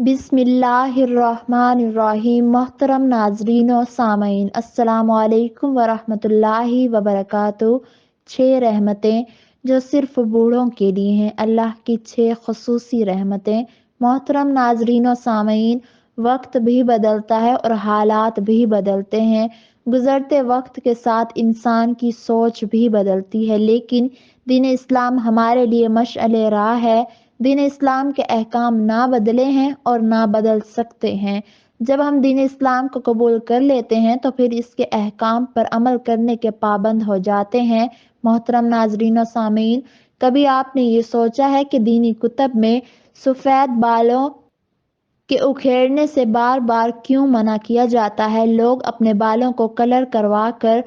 بسم اللہ الرحمن الرحیم۔ محترم ناظرین و سامعین، السلام علیکم ورحمۃ اللہ وبرکاتہ۔ 6 رحمتیں جو صرف بوڑھوں کے لیے ہیں، اللہ کی 6 خصوصی رحمتیں۔ محترم ناظرین و سامعین، وقت بھی بدلتا ہے اور حالات بھی بدلتے ہیں۔ گزرتے وقت کے ساتھ انسان کی سوچ بھی بدلتی ہے، لیکن دین اسلام ہمارے لیے مشعل راہ ہے۔ دین اسلام کے احکام نہ بدلے ہیں اور نہ بدل سکتے ہیں۔ جب ہم دین اسلام کو قبول کر لیتے ہیں تو پھر اس کے احکام پر عمل کرنے کے پابند ہو جاتے ہیں۔ محترم ناظرین و سامعین، کبھی آپ نے یہ سوچا ہے کہ دینی کتب میں سفید بالوں کے اکھیڑنے سے بار بار کیوں منع کیا جاتا ہے؟ لوگ اپنے بالوں کو کلر کروا کر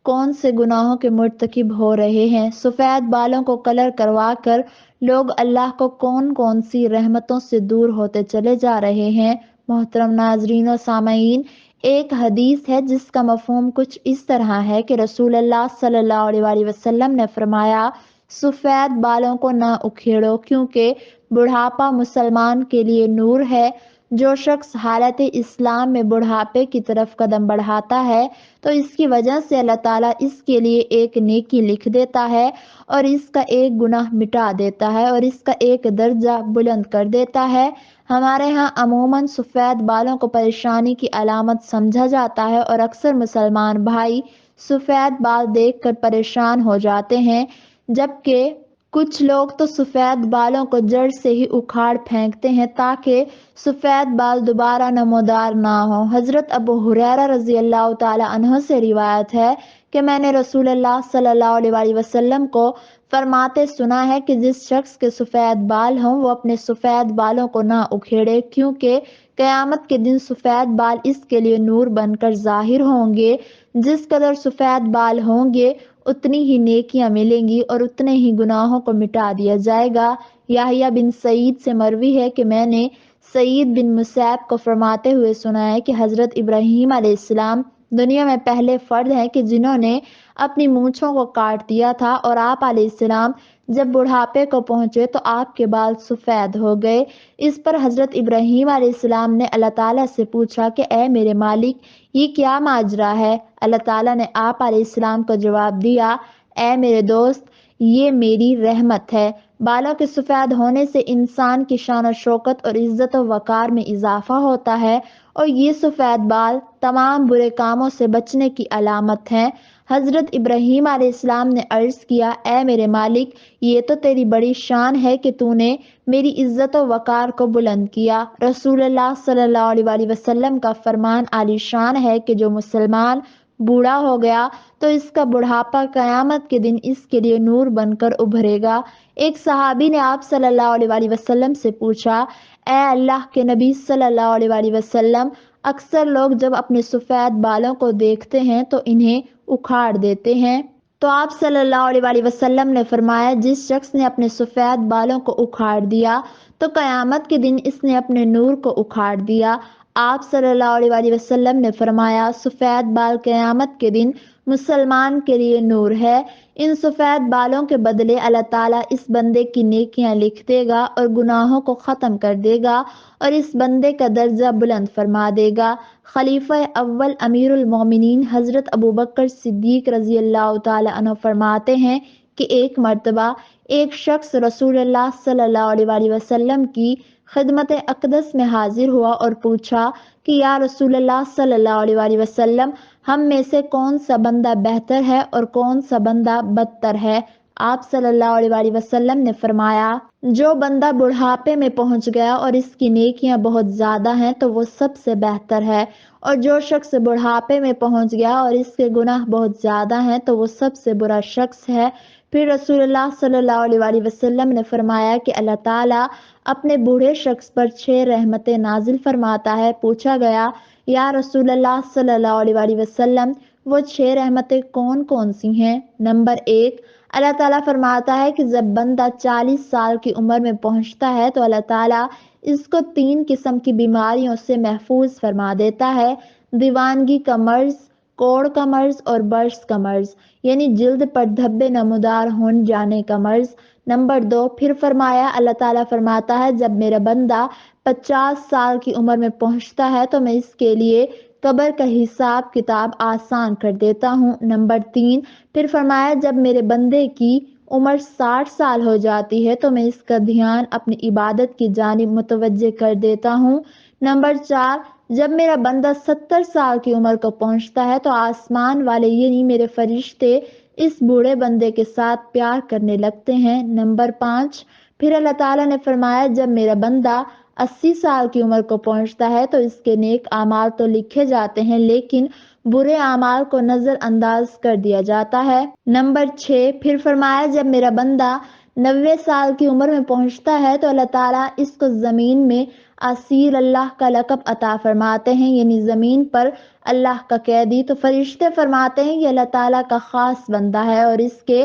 کون سے گناہوں کے مرتکب ہو رہے ہیں؟ سفید بالوں کو کلر کروا کر لوگ اللہ کو کون سی رحمتوں سے دور ہوتے چلے جا رہے ہیں؟ محترم ناظرین و سامعین، ایک حدیث ہے جس کا مفہوم کچھ اس طرح ہے کہ رسول اللہ صلی اللہ علیہ وسلم نے فرمایا، سفید بالوں کو نہ اکھیڑو کیونکہ بڑھاپا مسلمان کے لیے نور ہے۔ جو شخص حالت اسلام میں بڑھاپے کی طرف قدم بڑھاتا ہے تو اس کی وجہ سے اللہ تعالیٰ اس کے لیے ایک نیکی لکھ دیتا ہے اور اس کا ایک گناہ مٹا دیتا ہے اور اس کا ایک درجہ بلند کر دیتا ہے۔ ہمارے ہاں عموماً سفید بالوں کو پریشانی کی علامت سمجھا جاتا ہے اور اکثر مسلمان بھائی سفید بال دیکھ کر پریشان ہو جاتے ہیں، جبکہ کچھ لوگ تو سفید بالوں کو جڑ سے ہی اکھاڑ پھینکتے ہیں تاکہ سفید بال دوبارہ نمودار نہ ہو۔ حضرت ابو ہریرہ رضی اللہ تعالی عنہ سے روایت ہے کہ میں نے رسول اللہ صلی اللہ علیہ وسلم کو فرماتے سنا ہے کہ جس شخص کے سفید بال ہوں وہ اپنے سفید بالوں کو نہ اکھیڑے، کیونکہ قیامت کے دن سفید بال اس کے لیے نور بن کر ظاہر ہوں گے۔ جس قدر سفید بال ہوں گے اتنی ہی نیکیاں ملیں گی اور اتنے ہی گناہوں کو مٹا دیا جائے گا۔ یحییٰ بن سعید سے مروی ہے کہ میں نے سعید بن مسیب کو فرماتے ہوئے سنا ہے کہ حضرت ابراہیم علیہ السلام دنیا میں پہلے فرد ہیں کہ جنہوں نے اپنی مونچھوں کو کاٹ دیا تھا، اور آپ علیہ السلام جب بڑھاپے کو پہنچے تو آپ کے بال سفید ہو گئے۔ اس پر حضرت ابراہیم علیہ السلام نے اللہ تعالیٰ سے پوچھا کہ اے میرے مالک، یہ کیا ماجرا ہے؟ اللہ تعالیٰ نے آپ علیہ السلام کو جواب دیا، اے میرے دوست، یہ میری رحمت ہے۔ بالوں کے سفید ہونے سے انسان کی شان و شوکت اور عزت و وقار میں اضافہ ہوتا ہے، اور یہ سفید بال تمام برے کاموں سے بچنے کی علامت ہیں۔ حضرت ابراہیم علیہ السلام نے عرض کیا، اے میرے مالک، یہ تو تیری بڑی شان ہے کہ تو نے میری عزت و وقار کو بلند کیا۔ رسول اللہ صلی اللہ علیہ وسلم کا فرمان عالی شان ہے کہ جو مسلمان بوڑھا ہو گیا تو اس کا بڑھاپا قیامت کے دن اس کے لیے نور بن کر ابھرے گا۔ ایک صحابی نے آپ صلی اللہ علیہ وسلم سے پوچھا، اے اللہ کے نبی صلی اللہ علیہ وسلم، اکثر لوگ جب اپنے سفید بالوں کو دیکھتے ہیں تو انہیں اکھاڑ دیتے ہیں، تو آپ صلی اللہ علیہ وسلم نے فرمایا، جس شخص نے اپنے سفید بالوں کو اکھاڑ دیا تو قیامت کے دن اس نے اپنے نور کو اکھاڑ دیا۔ آپ صلی اللہ علیہ وسلم نے فرمایا، سفید بال قیامت کے دن مسلمان کے لیے نور ہے۔ ان سفید بالوں کے بدلے اللہ تعالیٰ اس بندے کی نیکیاں لکھ دے گا اور گناہوں کو ختم کر دے گا اور اس بندے کا درجہ بلند فرما دے گا۔ خلیفہ اول امیر المومنین حضرت ابوبکر صدیق رضی اللہ تعالی عنہ فرماتے ہیں کہ ایک مرتبہ ایک شخص رسول اللہ صلی اللہ علیہ وسلم کی خدمت اقدس میں حاضر ہوا اور پوچھا کہ یا رسول اللہ صلی اللہ علیہ وسلم، ہم میں سے کون سا بندہ بہتر ہے اور کون سا بندہ بدتر ہے؟ آپ صلی اللہ علیہ وسلم نے فرمایا، جو بندہ بڑھاپے میں پہنچ گیا اور اس کی نیکیاں بہت زیادہ ہیں تو وہ سب سے بہتر ہے، اور جو شخص بڑھاپے میں پہنچ گیا اور اس کے گناہ بہت زیادہ ہیں تو وہ سب سے برا شخص ہے۔ پھر رسول اللہ صلی اللہ علیہ وسلم نے فرمایا کہ اللہ تعالیٰ اپنے بوڑھے شخص پر 6 رحمتیں نازل فرماتا ہے۔ پوچھا گیا، یا رسول اللہ صلی اللہ علیہ وسلم، وہ 6 رحمتیں کون سی ہیں؟ نمبر 1، اللہ تعالیٰ فرماتا ہے کہ جب بندہ 40 سال کی عمر میں پہنچتا ہے تو اللہ تعالیٰ اس کو 3 قسم کی بیماریوں سے محفوظ فرما دیتا ہے: دیوانگی کا مرض، کوڑ کا مرض اور برس کا مرض یعنی جلد پر دھبے نمودار ہو جانے کا مرض۔ نمبر 2، پھر فرمایا اللہ تعالیٰ فرماتا ہے جب میرا بندہ 50 سال کی عمر میں پہنچتا ہے تو میں اس کے لیے قبر کا حساب کتاب آسان کر دیتا ہوں۔ نمبر 3، پھر فرمایا جب میرے بندے کی عمر 60 سال ہو جاتی ہے تو میں اس کا دھیان اپنی عبادت کی جانب متوجہ کر دیتا ہوں۔ نمبر 4، جب میرا بندہ 70 سال کی عمر کو پہنچتا ہے تو آسمان والے یعنی میرے فرشتے اس بوڑھے بندے کے ساتھ پیار کرنے لگتے ہیں۔ نمبر 5، پھر اللہ تعالیٰ نے فرمایا جب میرا بندہ 80 سال کی عمر کو پہنچتا ہے تو اس کے نیک اعمال تو لکھے جاتے ہیں لیکن برے اعمال کو نظر انداز کر دیا جاتا ہے۔ نمبر 6، پھر فرمایا جب میرا بندہ 90 سال کی عمر میں پہنچتا ہے تو اللہ تعالیٰ اس کو زمین میں اسیر اللہ کا لقب عطا فرماتے ہیں یعنی زمین پر اللہ کا قیدی۔ تو فرشتے فرماتے ہیں یہ اللہ تعالیٰ کا خاص بندہ ہے اور اس کے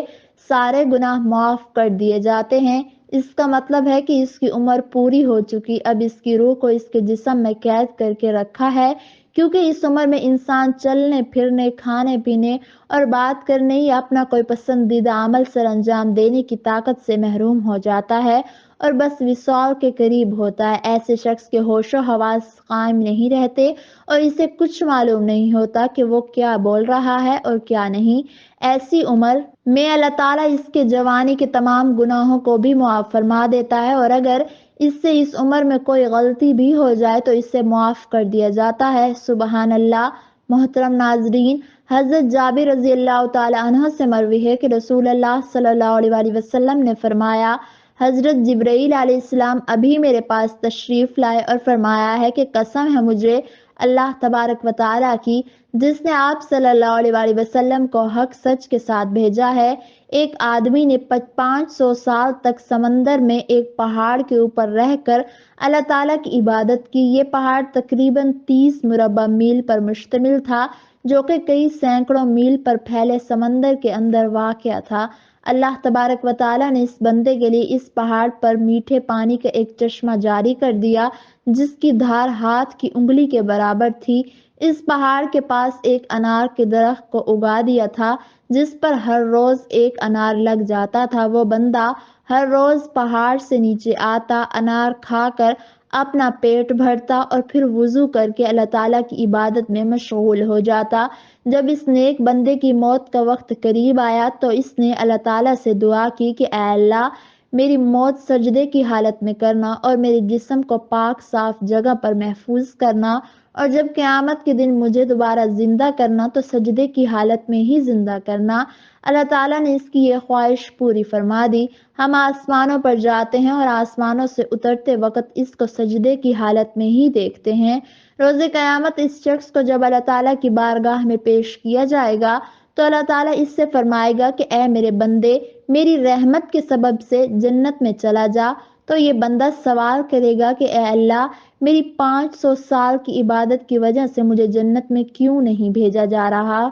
سارے گناہ معاف کر دیے جاتے ہیں۔ اس کا مطلب ہے کہ اس کی عمر پوری ہو چکی، اب اس کی روح کو اس کے جسم میں قید کر کے رکھا ہے، کیونکہ اس عمر میں انسان چلنے پھرنے، کھانے پینے اور بات کرنے یا اپنا کوئی پسندیدہ عمل سر انجام دینے کی طاقت سے محروم ہو جاتا ہے اور بس وصال کے قریب ہوتا ہے۔ ایسے شخص کے ہوش و حواس قائم نہیں رہتے اور اسے کچھ معلوم نہیں ہوتا کہ وہ کیا بول رہا ہے اور کیا نہیں۔ ایسی عمر میں اللہ تعالیٰ اس کے جوانی کے تمام گناہوں کو بھی معاف فرما دیتا ہے اور اگر اس سے اس عمر میں کوئی غلطی بھی ہو جائے تو اسے معاف کر دیا جاتا ہے۔ سبحان اللہ۔ محترم ناظرین، حضرت جابر رضی اللہ تعالی عنہ سے مروی ہے کہ رسول اللہ صلی اللہ علیہ وآلہ وسلم نے فرمایا حضرت جبرائیل علیہ السلام ابھی میرے پاس تشریف لائے اور فرمایا ہے کہ قسم ہے مجھے اللہ تبارک و تعالیٰ کی جس نے آپ صلی اللہ علیہ وآلہ وسلم کو حق سچ کے ساتھ بھیجا ہے، ایک آدمی نے 500 سال تک سمندر میں ایک پہاڑ کے اوپر رہ کر اللہ تعالیٰ کی عبادت کی۔ یہ پہاڑ تقریباً 30 مربع میل پر مشتمل تھا جو کہ کئی سینکڑوں میل پر پھیلے سمندر کے اندر واقع تھا۔ اللہ تبارک و تعالیٰ نے اس بندے کے لیے اس پہاڑ پر میٹھے پانی کا ایک چشمہ جاری کر دیا جس کی دھار ہاتھ کی انگلی کے برابر تھی۔ اس پہاڑ کے پاس ایک انار کے درخت کو اگا دیا تھا جس پر ہر روز ایک انار لگ جاتا تھا۔ وہ بندہ ہر روز پہاڑ سے نیچے آتا، انار کھا کر اپنا پیٹ بھرتا اور پھر وضو کر کے اللہ تعالیٰ کی عبادت میں مشغول ہو جاتا۔ جب اس نیک بندے کی موت کا وقت قریب آیا تو اس نے اللہ تعالیٰ سے دعا کی کہ اے اللہ میری موت سجدے کی حالت میں کرنا اور میرے جسم کو پاک صاف جگہ پر محفوظ کرنا، اور جب قیامت کے دن مجھے دوبارہ زندہ کرنا تو سجدے کی حالت میں ہی زندہ کرنا۔ اللہ تعالیٰ نے اس کی یہ خواہش پوری فرما دی۔ ہم آسمانوں پر جاتے ہیں اور آسمانوں سے اترتے وقت اس کو سجدے کی حالت میں ہی دیکھتے ہیں۔ روز قیامت اس شخص کو جب اللہ تعالیٰ کی بارگاہ میں پیش کیا جائے گا تو اللہ تعالیٰ اس سے فرمائے گا کہ اے میرے بندے میری رحمت کے سبب سے جنت میں چلا جا۔ تو یہ بندہ سوال کرے گا کہ اے اللہ میری 500 سال کی عبادت کی وجہ سے مجھے جنت میں کیوں نہیں بھیجا جا رہا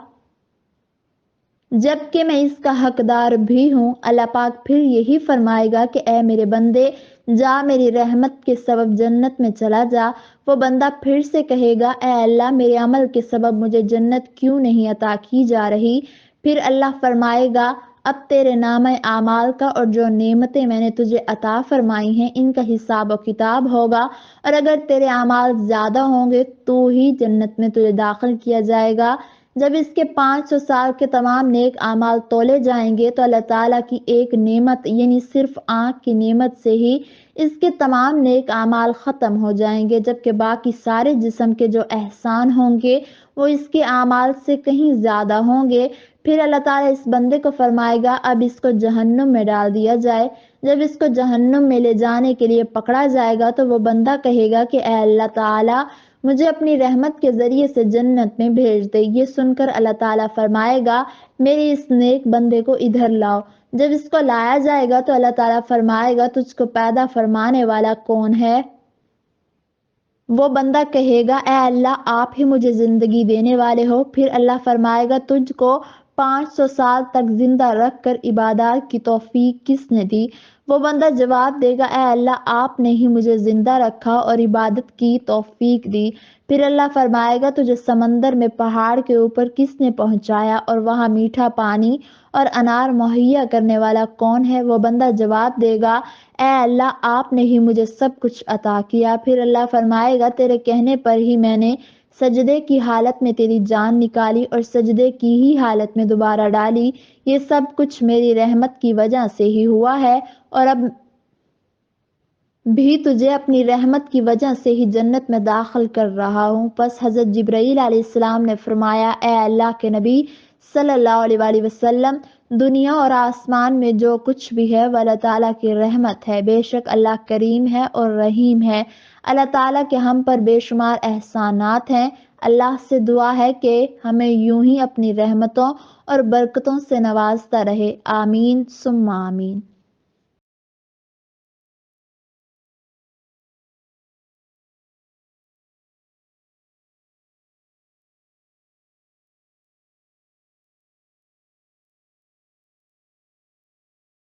جبکہ میں اس کا حقدار بھی ہوں۔ اللہ پاک پھر یہی فرمائے گا کہ اے میرے بندے جا میری رحمت کے سبب جنت میں چلا جا۔ وہ بندہ پھر سے کہے گا اے اللہ میرے عمل کے سبب مجھے جنت کیوں نہیں عطا کی جا رہی۔ پھر اللہ فرمائے گا اب تیرے نامہ اعمال کا اور جو نعمتیں میں نے تجھے عطا فرمائی ہیں ان کا حساب و کتاب ہوگا، اور اگر تیرے اعمال زیادہ ہوں گے تو ہی جنت میں تجھے داخل کیا جائے گا۔ جب اس کے 500 سال کے تمام نیک اعمال تولے جائیں گے تو اللہ تعالیٰ کی ایک نعمت یعنی صرف آنکھ کی نعمت سے ہی اس کے تمام نیک اعمال ختم ہو جائیں گے، جبکہ باقی سارے جسم کے جو احسان ہوں گے وہ اس کے اعمال سے کہیں زیادہ ہوں گے۔ پھر اللہ تعالیٰ اس بندے کو فرمائے گا اب اس کو جہنم میں ڈال دیا جائے۔ جب اس کو جہنم میں لے جانے کے لیے پکڑا جائے گا تو وہ بندہ کہے گا کہ اے اللہ تعالیٰ مجھے اپنی رحمت کے ذریعے سے جنت میں بھیج دے۔ یہ سن کر اللہ تعالیٰ فرمائے گا میرے اس نیک بندے کو ادھر لاؤ۔ جب اس کو لایا جائے گا تو اللہ تعالیٰ فرمائے گا تجھ کو پیدا فرمانے والا کون ہے؟ وہ بندہ کہے گا اے اللہ آپ ہی مجھے زندگی دینے والے ہو۔ پھر اللہ فرمائے گا تجھ کو 500 سال تک زندہ رکھ کر عبادات کی توفیق کس نے دی؟ وہ بندہ جواب دے گا، اے اللہ، آپ نے ہی مجھے زندہ رکھا اور عبادت کی توفیق دی۔ پھر اللہ فرمائے گا، تجھے سمندر میں پہاڑ کے اوپر کس نے پہنچایا اور وہاں میٹھا پانی اور انار مہیا کرنے والا کون ہے؟ وہ بندہ جواب دے گا، اے اللہ، آپ نے ہی مجھے سب کچھ عطا کیا۔ پھر اللہ فرمائے گا، تیرے کہنے پر ہی میں نے سجدے کی حالت میں تیری جان نکالی اور سجدے کی ہی حالت میں دوبارہ ڈالی۔ یہ سب کچھ میری رحمت کی وجہ سے ہی ہوا ہے اور اب بھی تجھے اپنی رحمت کی وجہ سے ہی جنت میں داخل کر رہا ہوں۔ پس حضرت جبرائیل علیہ السلام نے فرمایا، اے اللہ کے نبی صلی اللہ علیہ وآلہ وسلم، دنیا اور آسمان میں جو کچھ بھی ہے وہ اللہ تعالیٰ کی رحمت ہے۔ بے شک اللہ کریم ہے اور رحیم ہے۔ اللہ تعالیٰ کے ہم پر بے شمار احسانات ہیں۔ اللہ سے دعا ہے کہ ہمیں یوں ہی اپنی رحمتوں اور برکتوں سے نوازتا رہے۔ آمین ثم آمین۔